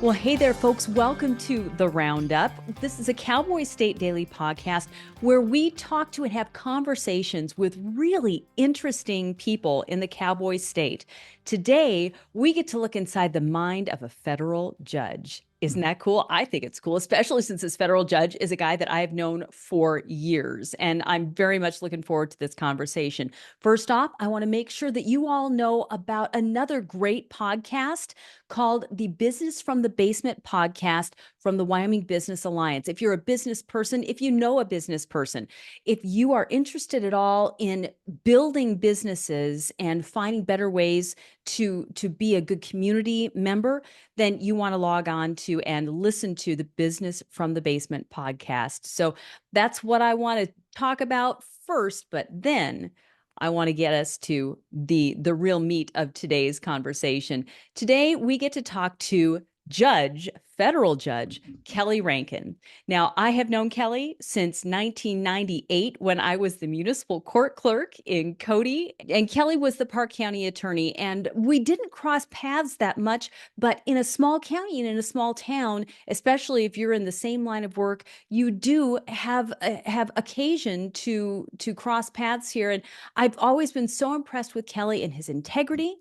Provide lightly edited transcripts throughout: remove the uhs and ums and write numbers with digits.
Well, hey there, folks. Welcome to the Roundup. This is a Cowboy State Daily podcast where we talk to and have conversations with really interesting people in the Cowboy State. Today, we get to look inside the mind of a federal judge. Isn't that cool? I think it's cool, especially since this federal judge is a guy that I have known for years. And I'm very much looking forward to this conversation. First off, I want to make sure that you all know about another great podcast called the Business from the Basement podcast from the Wyoming Business Alliance. If you're a business person, if you know a business person, if you are interested at all in building businesses and finding better ways to be a good community member, then you want to log on to and listen to the Business from the Basement podcast. So that's what I want to talk about first, but then I want to get us to the real meat of today's conversation. Today, we get to talk to federal judge Kelly Rankin. Now, I have known Kelly since 1998 when I was the municipal court clerk in Cody, and Kelly was the Park County attorney. And we didn't cross paths that much, but in a small county and in a small town, especially if you're in the same line of work, you do have occasion to cross paths here. And I've always been so impressed with Kelly and his integrity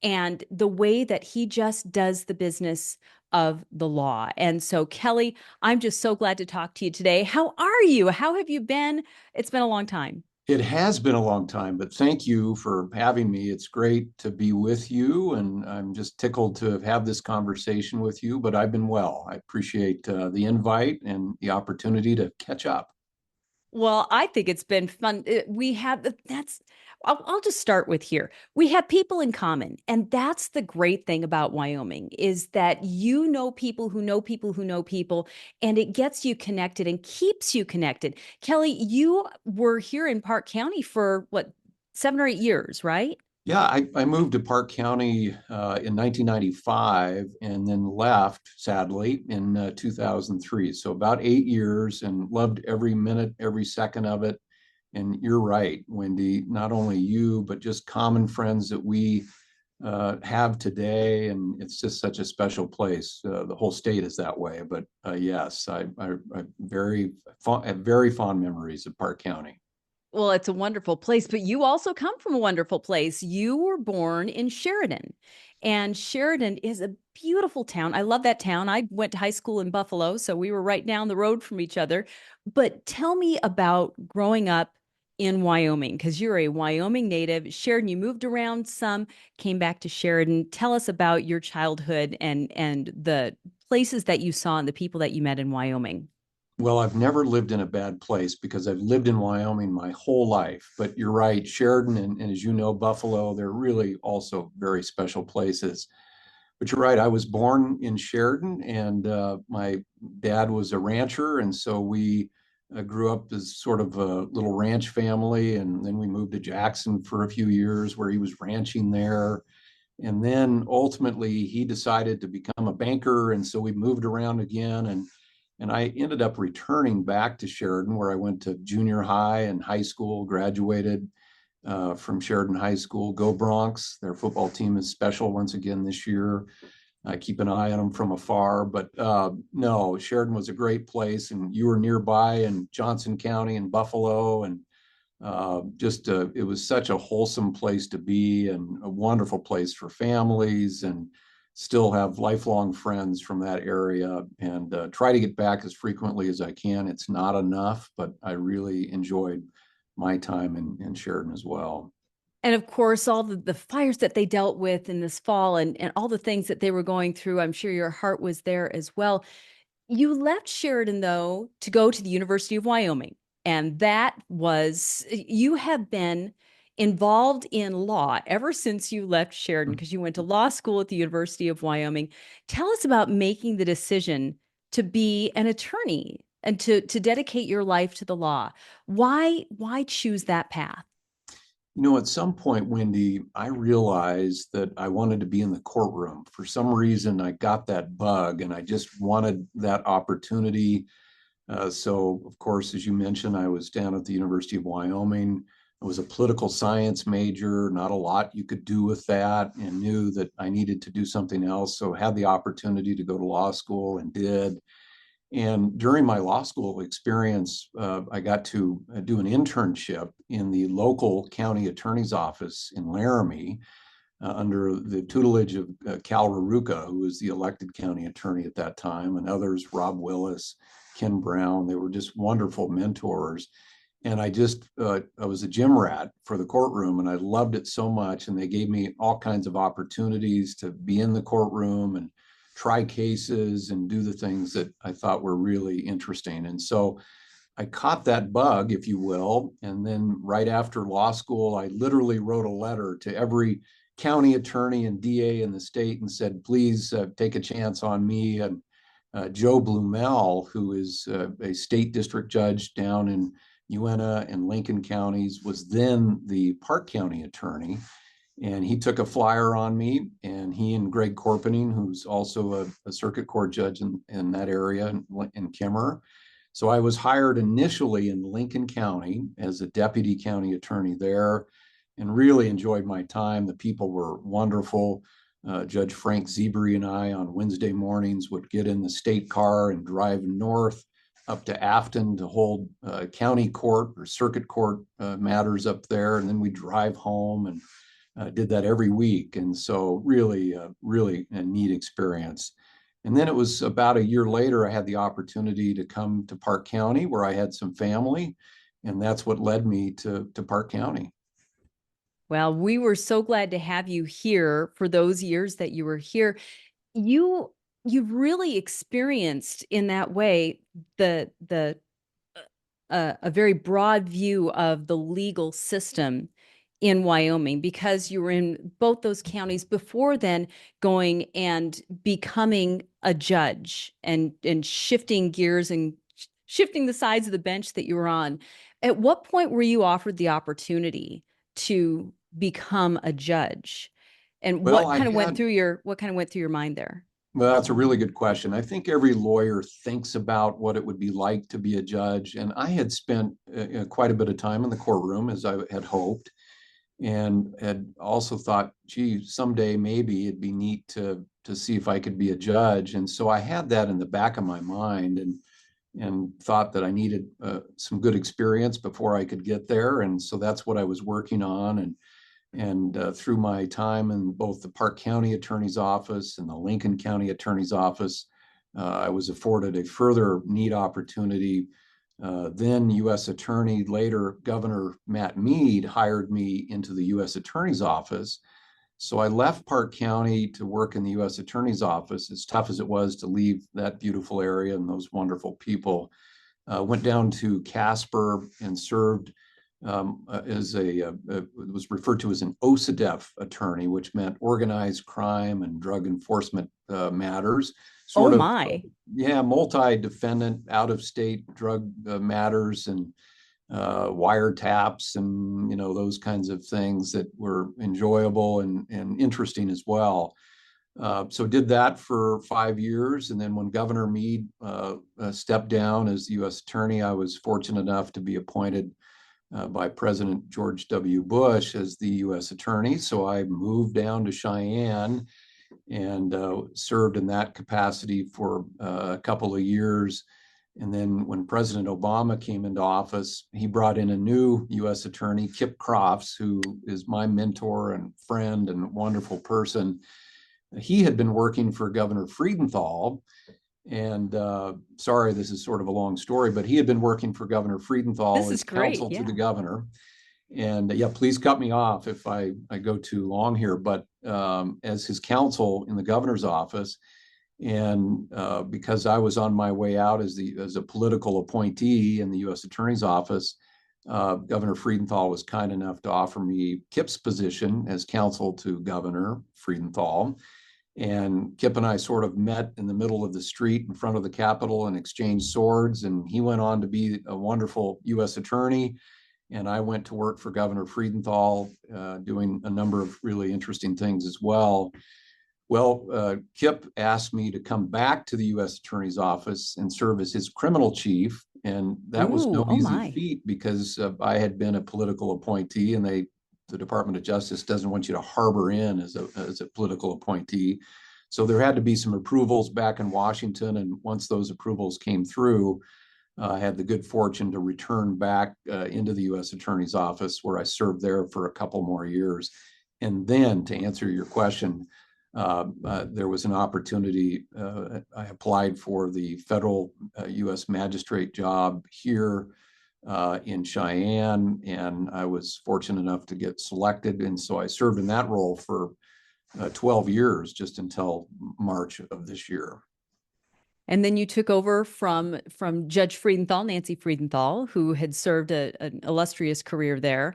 and the way that he just does the business of the law. And so, Kelly, I'm just so glad to talk to you today. How are you? How have you been? It's been a long time. It has been a long time, but thank you for having me. It's great to be with you, and I'm just tickled to have this conversation with you, but I've been well. I appreciate the invite and the opportunity to catch up. Well, I think it's been fun. I'll just start with here. We have people in common. And that's the great thing about Wyoming is that you know people who know people who know people, and it gets you connected and keeps you connected. Kelly, you were here in Park County for what, 7 or 8 years, right? Yeah, I moved to Park County in 1995 and then left, sadly, in 2003. So about 8 years and loved every minute, every second of it. And you're right, Wendy, not only you, but just common friends that we have today. And it's just such a special place. The whole state is that way. But yes, I have very fond memories of Park County. Well, it's a wonderful place, but you also come from a wonderful place. You were born in Sheridan, and Sheridan is a beautiful town. I love that town. I went to high school in Buffalo, so we were right down the road from each other. But tell me about growing up in Wyoming, because you're a Wyoming native. Sheridan, you moved around some, came back to Sheridan. Tell us about your childhood and the places that you saw and the people that you met in Wyoming. Well, I've never lived in a bad place because I've lived in Wyoming my whole life. But you're right, Sheridan and as you know, Buffalo, they're really also very special places. But you're right, I was born in Sheridan and my dad was a rancher. And so we grew up as sort of a little ranch family. And then we moved to Jackson for a few years where he was ranching there. And then ultimately he decided to become a banker. And so we moved around again. And I ended up returning back to Sheridan, where I went to junior high and high school, graduated from Sheridan High School. Go Bronx. Their football team is special once again this year. I keep an eye on them from afar. But no, Sheridan was a great place. And you were nearby in Johnson County and Buffalo. And it was such a wholesome place to be and a wonderful place for families, and still have lifelong friends from that area, and try to get back as frequently as I can. It's not enough, but I really enjoyed my time in Sheridan as well. And of course, all the fires that they dealt with in this fall and all the things that they were going through, I'm sure your heart was there as well. You left Sheridan, though, to go to the University of Wyoming. And you have been involved in law ever since you left Sheridan, because you went to law school at the University of Wyoming. Tell us about making the decision to be an attorney and to dedicate your life to the law. Why choose that path? At some point, Wendy, I realized that I wanted to be in the courtroom. For some reason, I got that bug and I just wanted that opportunity. So, of course, as you mentioned, I was down at the University of Wyoming I was a political science major, not a lot you could do with that, and knew that I needed to do something else. So had the opportunity to go to law school and did. And during my law school experience, I got to do an internship in the local county attorney's office in Laramie under the tutelage of Cal Raruka, who was the elected county attorney at that time, and others, Rob Willis, Ken Brown. They were just wonderful mentors. And I was a gym rat for the courtroom, and I loved it so much. And they gave me all kinds of opportunities to be in the courtroom and try cases and do the things that I thought were really interesting. And so I caught that bug, if you will. And then right after law school, I literally wrote a letter to every county attorney and DA in the state and said, please take a chance on me. And Joe Blumel, who is a state district judge down in Uena and Lincoln counties, was then the Park County attorney. And he took a flyer on me, and he and Greg Corpening, who's also a circuit court judge in that area in Kimmer. So I was hired initially in Lincoln County as a deputy county attorney there, and really enjoyed my time. The people were wonderful. Judge Frank Zebri and I on Wednesday mornings would get in the state car and drive north up to Afton to hold county court or circuit court matters up there. And then we drive home, and did that every week. And so really a neat experience. And then it was about a year later, I had the opportunity to come to Park County, where I had some family. And that's what led me to Park County. Well, we were so glad to have you here for those years that you were here. You've really experienced in that way a very broad view of the legal system in Wyoming, because you were in both those counties before then, going and becoming a judge and shifting gears and shifting the sides of the bench that you were on. At what point were you offered the opportunity to become a judge? And Well, what kind of went through your mind there? Well, that's a really good question. I think every lawyer thinks about what it would be like to be a judge. And I had spent quite a bit of time in the courtroom, as I had hoped, and had also thought, gee, someday maybe it'd be neat to see if I could be a judge. And so I had that in the back of my mind, and thought that I needed some good experience before I could get there. And so that's what I was working on. And through my time in both the Park County Attorney's Office and the Lincoln County Attorney's Office, I was afforded a further neat opportunity. Then U.S. Attorney, later Governor Matt Mead, hired me into the U.S. Attorney's Office. So I left Park County to work in the U.S. Attorney's Office, as tough as it was to leave that beautiful area and those wonderful people. Went down to Casper and served as it was referred to as an OCDEF attorney, which meant organized crime and drug enforcement matters. Sort of, my. Yeah, multi-defendant, out-of-state drug matters and wiretaps and those kinds of things that were enjoyable and interesting as well. So did that for 5 years, and then when Governor Mead stepped down as the U.S. Attorney, I was fortunate enough to be appointed by President George W. Bush as the U.S. Attorney. So I moved down to Cheyenne and served in that capacity for a couple of years. And then when President Obama came into office, he brought in a new U.S. Attorney, Kip Crofts, who is my mentor and friend and wonderful person. He had been working for Governor Freudenthal. And sorry, this is sort of a long story, but he had been working for Governor Freudenthal as counsel to the governor. And yeah, please cut me off if I go too long here, but as his counsel in the governor's office, and because I was on my way out as a political appointee in the U.S. Attorney's Office, Governor Freudenthal was kind enough to offer me Kip's position as counsel to Governor Freudenthal. And Kip and I sort of met in the middle of the street in front of the Capitol and exchanged swords. And he went on to be a wonderful U.S. attorney. And I went to work for Governor Freudenthal, doing a number of really interesting things as well. Well, Kip asked me to come back to the U.S. Attorney's Office and serve as his criminal chief And that was Ooh, no oh easy my. feat because I had been a political appointee, and the Department of Justice doesn't want you to harbor in as a political appointee. So there had to be some approvals back in Washington. And once those approvals came through, I had the good fortune to return back into the U.S. Attorney's Office, where I served there for a couple more years. And then, to answer your question, there was an opportunity. I applied for the federal U.S. magistrate job here in Cheyenne, and I was fortunate enough to get selected. And so I served in that role for 12 years, just until March of this year. And then you took over from Judge Friedenthal, Nancy Friedenthal, who had served an illustrious career there.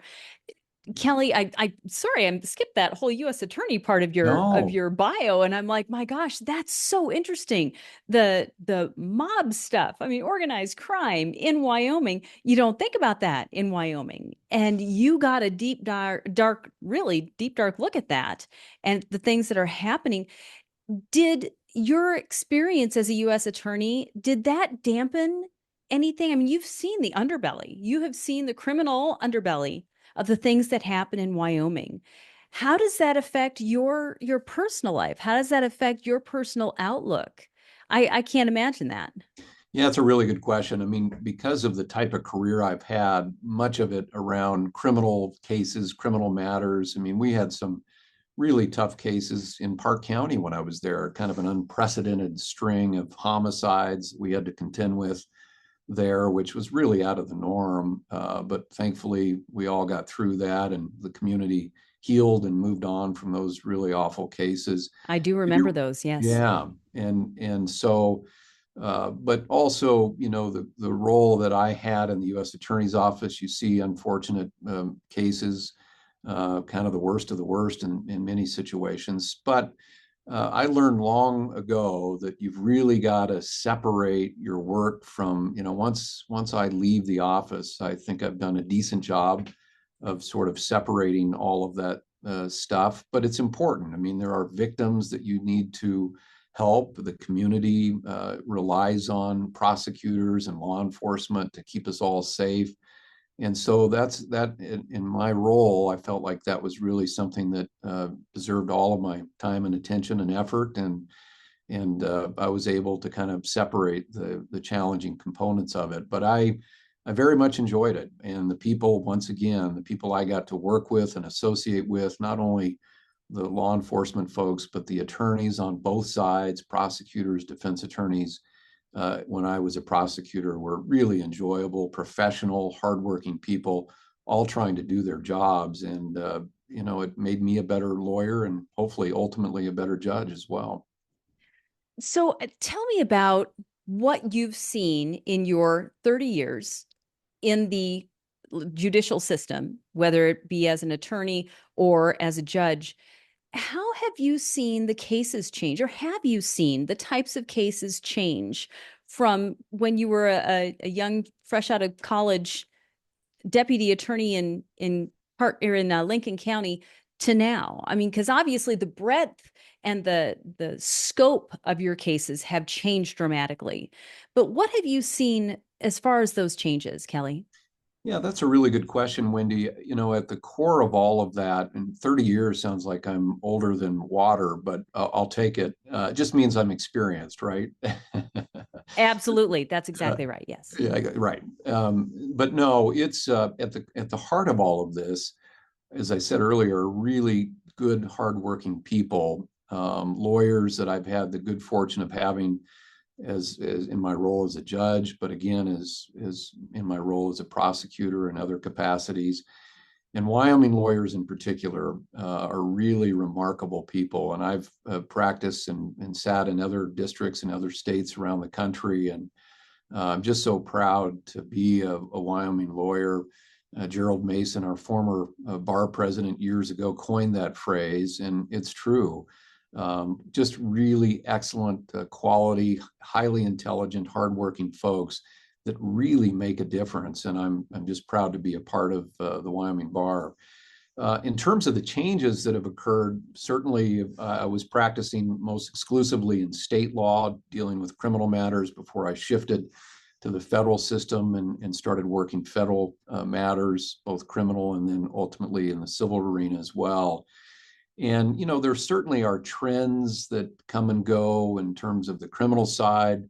Kelly, I sorry, I skipped that whole U.S. attorney part of No, your bio, and I'm like, my gosh, that's so interesting. The mob stuff. I mean, organized crime in Wyoming. You don't think about that in Wyoming, and you got a really deep dark look at that and the things that are happening. Did your experience as a U.S. attorney, did that dampen anything? I mean, you've seen the underbelly. You have seen the criminal underbelly of the things that happen in Wyoming. How does that affect your personal life? How does that affect your personal outlook? I can't imagine that. yeah, it's a really good question. I mean, because of the type of career I've had, much of it around criminal cases, criminal matters. I mean, we had some really tough cases in Park County when I was there, kind of an unprecedented string of homicides we had to contend with there, which was really out of the norm. But thankfully, we all got through that, and the community healed and moved on from those really awful cases. I do remember those, yes. Yeah, and so, but also, the role that I had in the U.S. Attorney's Office, you see unfortunate cases, kind of the worst of the worst in many situations. But I learned long ago that you've really got to separate your work from, once I leave the office, I think I've done a decent job of sort of separating all of that stuff. But it's important. I mean, there are victims that you need to help. The community relies on prosecutors and law enforcement to keep us all safe. And so that in my role, I felt like that was really something that deserved all of my time and attention and effort. And I was able to kind of separate the challenging components of it. But I very much enjoyed it. And the people, once again, the people I got to work with and associate with, not only the law enforcement folks, but the attorneys on both sides, prosecutors, defense attorneys, when I was a prosecutor, were really enjoyable, professional, hardworking people, all trying to do their jobs. And, it made me a better lawyer and hopefully ultimately a better judge as well. So tell me about what you've seen in your 30 years in the judicial system, whether it be as an attorney or as a judge. How have you seen the cases change, or have you seen the types of cases change from when you were a young, fresh out of college deputy attorney in Lincoln County to now? I mean, because obviously the breadth and the scope of your cases have changed dramatically. But what have you seen as far as those changes, Kelly? Yeah, that's a really good question, Wendy. At the core of all of that, and 30 years sounds like I'm older than water, but I'll take it. It just means I'm experienced, right? Absolutely. That's Uh, exactly right. Yes. yeah, right. But no, it's at the heart of all of this, as I said earlier, really good, hardworking people, lawyers that I've had the good fortune of having as in my role as a judge, but again, as in my role as a prosecutor and other capacities. And Wyoming lawyers in particular are really remarkable people. And I've practiced and sat in other districts and other states around the country. And I'm just so proud to be a Wyoming lawyer. Gerald Mason, our former bar president years ago, coined that phrase, and it's true. Just really excellent quality, highly intelligent, hardworking folks that really make a difference. And I'm just proud to be a part of the Wyoming Bar. In terms of the changes that have occurred, certainly I was practicing most exclusively in state law, dealing with criminal matters before I shifted to the federal system and started working federal matters, both criminal and then ultimately in the civil arena as well. And, there certainly are trends that come and go in terms of the criminal side.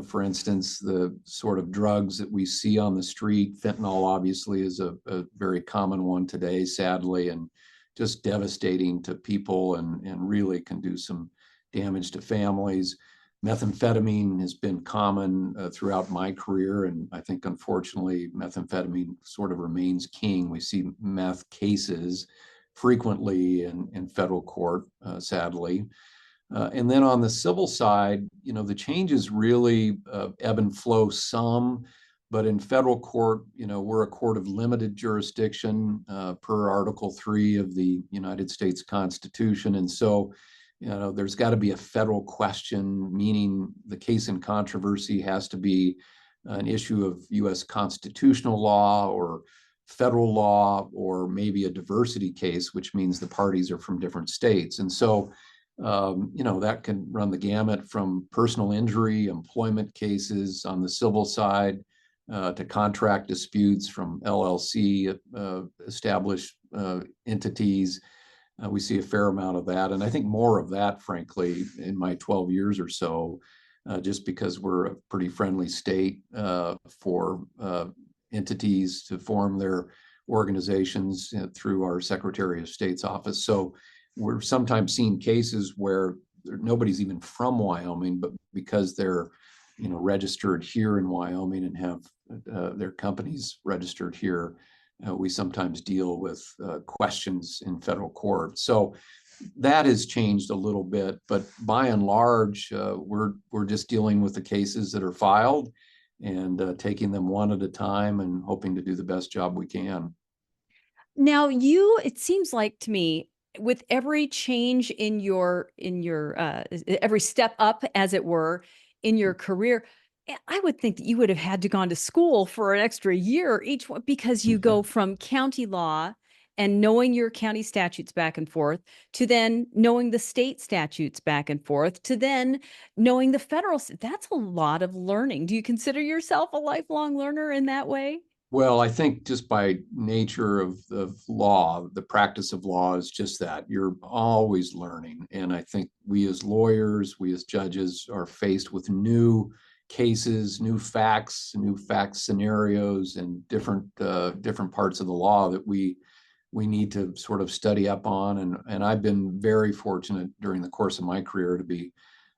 For instance, the sort of drugs that we see on the street, fentanyl obviously is a very common one today, sadly, and just devastating to people and really can do some damage to families. Methamphetamine has been common throughout my career, and I think unfortunately methamphetamine sort of remains king. We see meth cases frequently in federal court, sadly. And then on the civil side, the changes really ebb and flow some, but in federal court, we're a court of limited jurisdiction per Article 3 of the United States Constitution. And so, there's got to be a federal question, meaning the case in controversy has to be an issue of U.S. constitutional law or federal law, or maybe a diversity case, which means the parties are from different states. And so, that can run the gamut from personal injury, employment cases on the civil side, to contract disputes from LLC established entities. We see a fair amount of that. And I think more of that, frankly, in my 12 years or so, just because we're a pretty friendly state for entities to form their organizations through our Secretary of State's office. So we're sometimes seeing cases where nobody's even from Wyoming, but because they're registered here in Wyoming and have their companies registered here, we sometimes deal with questions in federal court. So that has changed a little bit, but by and large, we're just dealing with the cases that are filed and taking them one at a time and hoping to do the best job we can. Now, it seems like to me, with every change in your every step up, as it were, in your career, I would think that you would have had to gone to school for an extra year each one, because you go from county law and knowing your county statutes back and forth, to then knowing the state statutes back and forth, to then knowing the federal. That's a lot of learning. Do you consider yourself a lifelong learner in that way? Well, I think just by nature of law, the practice of law is just that. You're always learning. And I think we as lawyers, we as judges are faced with new cases, new facts scenarios, and different parts of the law that we need to sort of study up on. And I've been very fortunate during the course of my career to be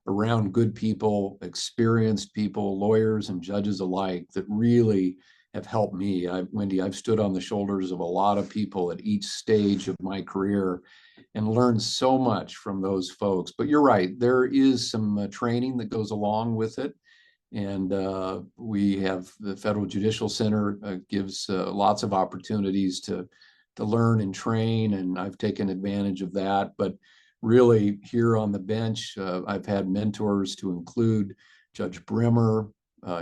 around good people, experienced people, lawyers and judges alike, that really have helped me. Wendy, I've stood on the shoulders of a lot of people at each stage of my career and learned so much from those folks. But you're right, there is some training that goes along with it. And we have the Federal Judicial Center gives lots of opportunities to learn and train, and I've taken advantage of that. But really, here on the bench, I've had mentors to include Judge Brimmer,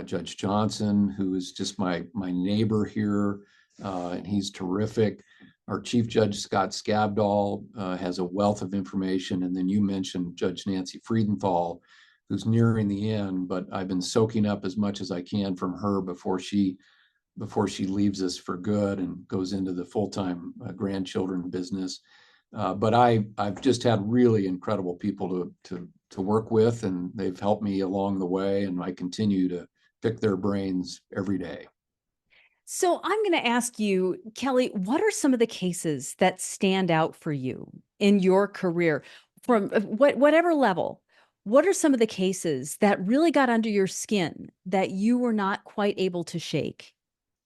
Judge Johnson, who is just my neighbor here, and he's terrific. Our Chief Judge Scott Skabdal has a wealth of information, and then you mentioned Judge Nancy Friedenthal, who's nearing the end, but I've been soaking up as much as I can from her before she leaves us for good and goes into the full-time grandchildren business. But I've just had really incredible people to work with, and they've helped me along the way, and I continue to pick their brains every day. So I'm going to ask you, Kelly, what are some of the cases that stand out for you in your career from whatever level? What are some of the cases that really got under your skin that you were not quite able to shake?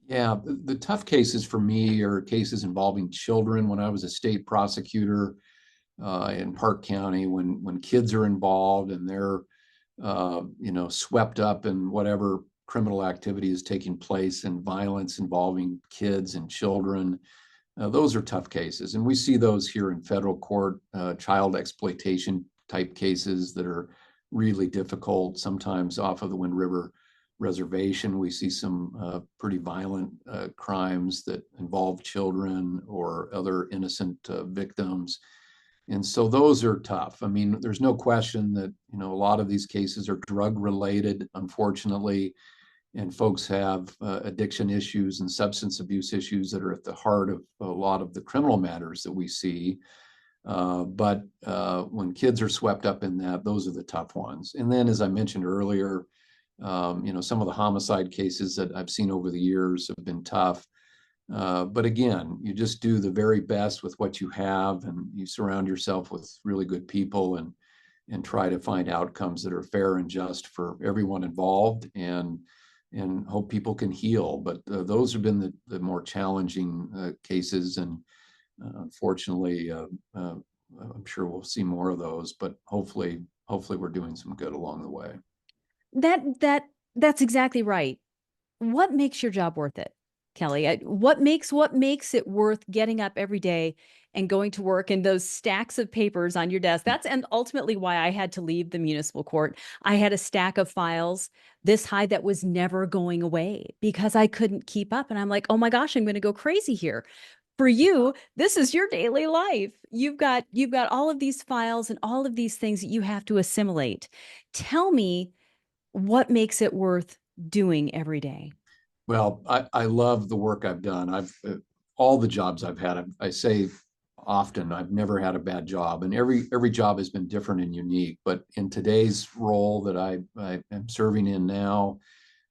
Yeah, the tough cases for me are cases involving children. When I was a state prosecutor in Park County, when kids are involved and they're swept up in whatever criminal activity is taking place and violence involving kids and children, those are tough cases. And we see those here in federal court, child exploitation type cases that are really difficult. Sometimes off of the Wind River Reservation, we see some pretty violent crimes that involve children or other innocent victims. And so those are tough. I mean, there's no question that, a lot of these cases are drug related, unfortunately. and folks have addiction issues and substance abuse issues that are at the heart of a lot of the criminal matters that we see. But when kids are swept up in that, those are the tough ones. And then, as I mentioned earlier, some of the homicide cases that I've seen over the years have been tough. But again, you just do the very best with what you have, and you surround yourself with really good people, and try to find outcomes that are fair and just for everyone involved, and hope people can heal. But those have been the more challenging cases, and unfortunately, I'm sure we'll see more of those. But hopefully we're doing some good along the way. That's exactly right. What makes your job worth it, Kelly? What makes it worth getting up every day and going to work, and those stacks of papers on your desk? That's and ultimately why I had to leave the municipal court. I had a stack of files this high that was never going away because I couldn't keep up. And I'm like, oh my gosh, I'm going to go crazy here. For you, this is your daily life. You've got all of these files and all of these things that you have to assimilate. Tell me what makes it worth doing every day. Well, I love the work I've done. All the jobs I've had, I say often, I've never had a bad job, and every job has been different and unique. But in today's role that I am serving in now,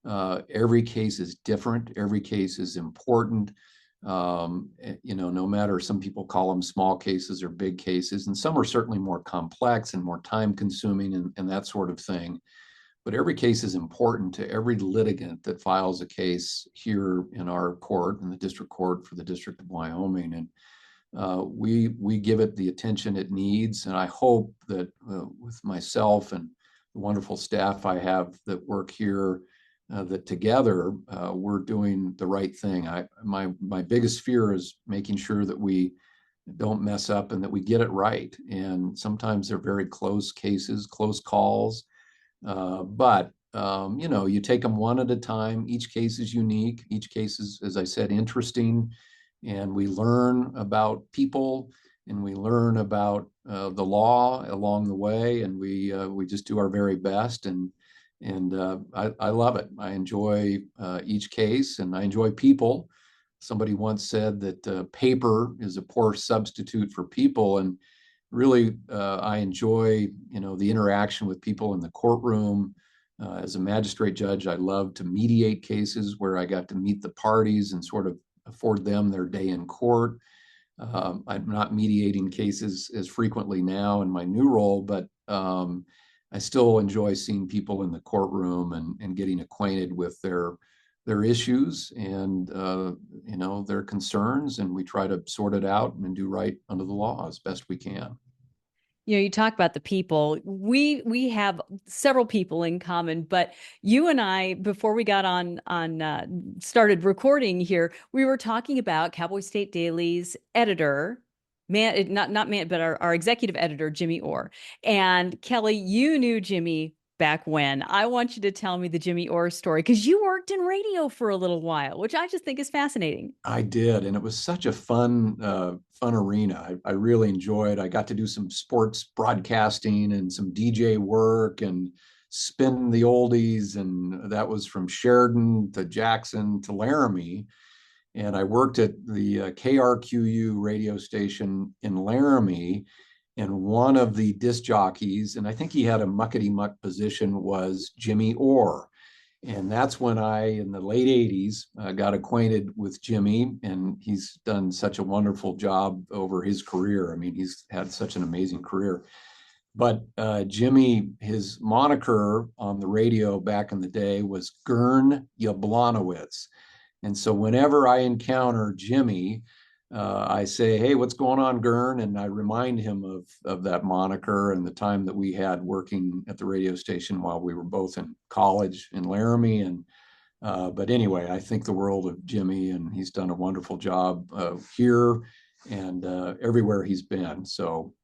every case is different. Every case is important. No matter, some people call them small cases or big cases, and some are certainly more complex and more time consuming, and that sort of thing. But every case is important to every litigant that files a case here in our court, in the district court for the District of Wyoming. And we give it the attention it needs. And I hope that with myself and the wonderful staff I have that work here, that together we're doing the right thing. My biggest fear is making sure that we don't mess up and that we get it right. And sometimes they're very close cases, close calls. But you take them one at a time. Each case is unique. Each case is, as I said, interesting. And we learn about people, and we learn about the law along the way. And we just do our very best. And I love it. I enjoy each case, and I enjoy people. Somebody once said that paper is a poor substitute for people. And really, I enjoy, the interaction with people in the courtroom. As a magistrate judge, I love to mediate cases where I got to meet the parties and sort of afford them their day in court. I'm not mediating cases as frequently now in my new role, but I still enjoy seeing people in the courtroom and getting acquainted with their issues and their concerns, and we try to sort it out and do right under the law as best we can. You talk about the people. We have several people in common, but you and I, before we got on started recording here, we were talking about Cowboy State Daily's editor, but our executive editor, Jimmy Orr. And Kelly, you knew Jimmy back when. I want you to tell me the Jimmy Orr story, because you worked in radio for a little while, which I just think is fascinating. I did, and it was such a fun arena. I really enjoyed. I got to do some sports broadcasting and some DJ work and spin the oldies, and that was from Sheridan to Jackson to Laramie. And I worked at the KRQU radio station in Laramie, and one of the disc jockeys, and I think he had a muckety muck position, was Jimmy Orr. And that's when I, in the late 80s, got acquainted with Jimmy, and he's done such a wonderful job over his career. I mean, he's had such an amazing career. But Jimmy, his moniker on the radio back in the day was Gern Yablonowitz. And so whenever I encounter Jimmy, I say, "Hey, what's going on, Gern?" And I remind him of that moniker and the time that we had working at the radio station while we were both in college in Laramie. And but anyway, I think the world of Jimmy, and he's done a wonderful job here and everywhere he's been. So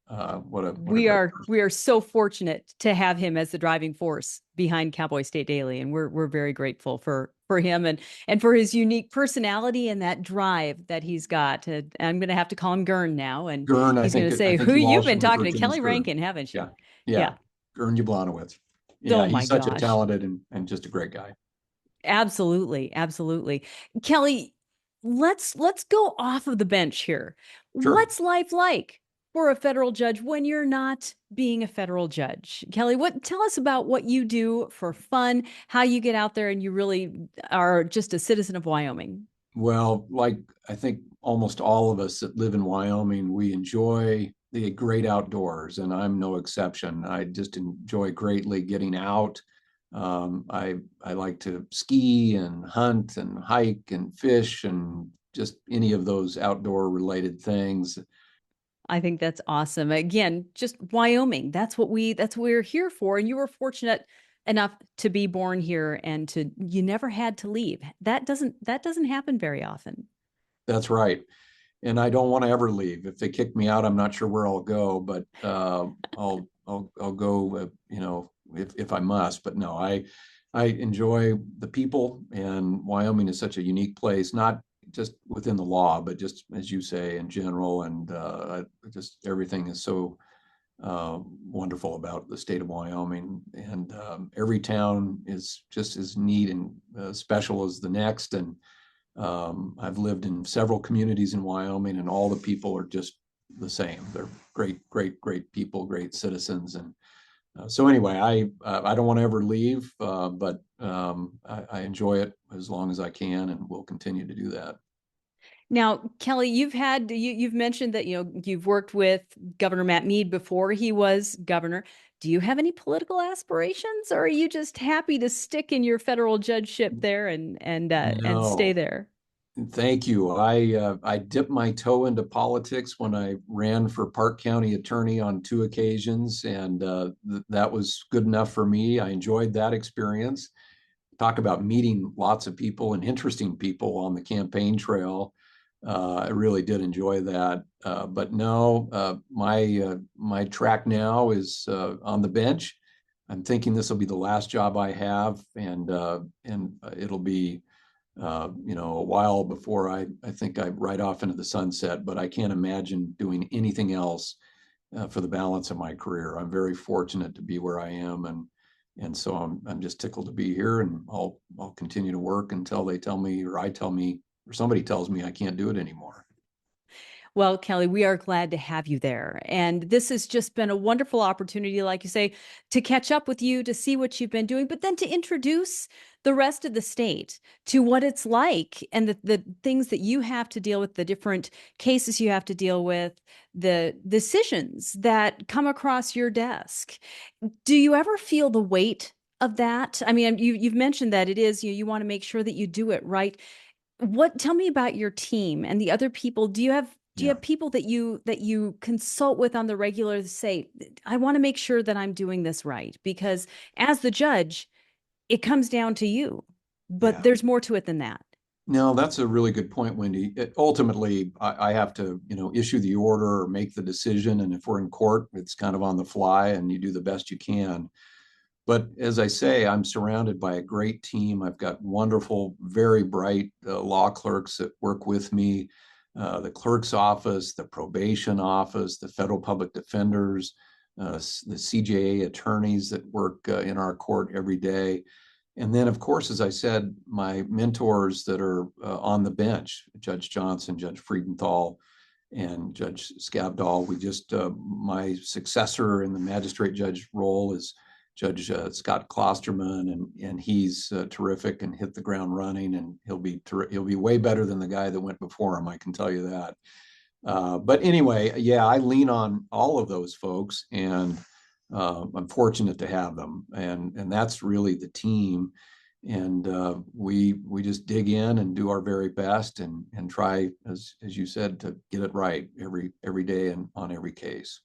we are so fortunate to have him as the driving force behind Cowboy State Daily, and we're very grateful for him and for his unique personality and that drive that he's got. I'm going to have to call him Gern now, and Gern, he's going to say, "Who you've been talking to, Kelly Rankin, haven't you?" Yeah. Gern Yablonowitz. Yeah, Oh my he's such a gosh. talented and just a great guy. Absolutely, absolutely. Kelly, let's go off of the bench here. Sure. What's life like for a federal judge when you're not being a federal judge? Kelly, what tell us about what you do for fun, how you get out there and you really are just a citizen of Wyoming. Well, like I think almost all of us that live in Wyoming, we enjoy the great outdoors, and I'm no exception. I just enjoy greatly getting out. I like to ski and hunt and hike and fish and just any of those outdoor related things. I think that's awesome. Again, just Wyoming. That's what we're here for. And you were fortunate enough to be born here and to you never had to leave. That doesn't happen very often. That's right. And I don't want to ever leave. If they kick me out, I'm not sure where I'll go, but I'll go. If I must. But no, I enjoy the people, and Wyoming is such a unique place, not just within the law, but just as you say in general, and just everything is so wonderful about the state of Wyoming, and every town is just as neat and special as the next, and I've lived in several communities in Wyoming, and all the people are just the same. They're great, great, great people, great citizens, and so anyway, I don't want to ever leave, but I enjoy it as long as I can, and will continue to do that. Now, Kelly, you've mentioned that you've worked with Governor Matt Mead before he was governor. Do you have any political aspirations, or are you just happy to stick in your federal judgeship there and stay No, there? thank you. I dipped my toe into politics when I ran for Park County attorney on two occasions, and that was good enough for me. I enjoyed that experience. Talk about meeting lots of people and interesting people on the campaign trail. I really did enjoy that. But no, my track now is on the bench. I'm thinking this will be the last job I have, and it'll be a while before I think I ride off into the sunset. But I can't imagine doing anything else for the balance of my career. I'm very fortunate to be where I am, and so I'm just tickled to be here, and I'll continue to work until they tell me, or I tell me, or somebody tells me I can't do it anymore. Well, Kelly, we are glad to have you there. And this has just been a wonderful opportunity, like you say, to catch up with you, to see what you've been doing, but then to introduce the rest of the state to what it's like and the things that you have to deal with, the different cases you have to deal with, the decisions that come across your desk. Do you ever feel the weight of that? I mean, you've mentioned that it is, you want to make sure that you do it right. Tell me about your team and the other people. Do you have Yeah, people that you consult with on the regular to say, I want to make sure that I'm doing this right? Because as the judge, it comes down to you. But yeah. there's more to it than that. No, that's a really good point, Wendy. Ultimately, I have to, issue the order or make the decision, and if we're in court, it's kind of on the fly, and you do the best you can. But as I say, I'm surrounded by a great team. I've got wonderful, very bright law clerks that work with me, the clerk's office, the probation office, the federal public defenders, the CJA attorneys that work in our court every day. And then, of course, as I said, my mentors that are on the bench, Judge Johnson, Judge Friedenthal, and Judge Skavdal. My successor in the magistrate judge role is Judge Scott Klosterman, and he's terrific and hit the ground running, and he'll be way better than the guy that went before him. I can tell you that. But anyway, yeah, I lean on all of those folks, and I'm fortunate to have them, and that's really the team. And we just dig in and do our very best, and try, as you said, to get it right every day and on every case.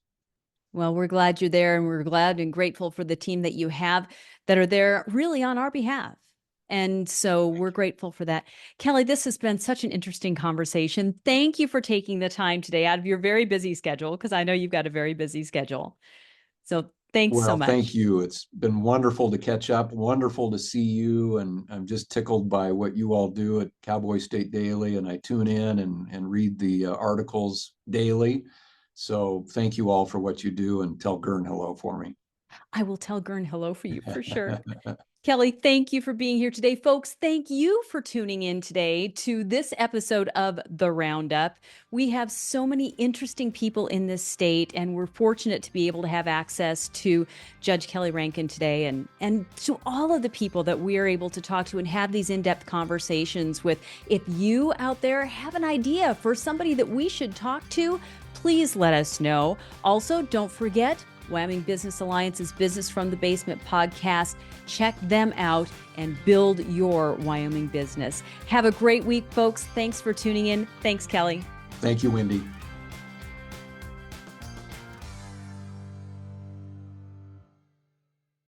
Well, we're glad you're there, and we're glad and grateful for the team that you have that are there really on our behalf. And so we're Thank you. grateful for that. Kelly, this has been such an interesting conversation. Thank you for taking the time today out of your very busy schedule, because I know you've got a very busy schedule. So thanks so Well, thank much. you. It's been wonderful to catch up, wonderful to see you, and I'm just tickled by what you all do at Cowboy State Daily, and I tune in and read the articles daily. So thank you all for what you do, and tell Gern hello for me. I will tell Gern hello for you for sure. Kelly, thank you for being here today. Folks, thank you for tuning in today to this episode of The Roundup. We have so many interesting people in this state, and we're fortunate to be able to have access to Judge Kelly Rankin today and to all of the people that we are able to talk to and have these in-depth conversations with. If you out there have an idea for somebody that we should talk to, please let us know. Also, don't forget, Wyoming Business Alliance's Business from the Basement podcast. Check them out and build your Wyoming business. Have a great week, folks. Thanks for tuning in. Thanks, Kelly. Thank you, Wendy.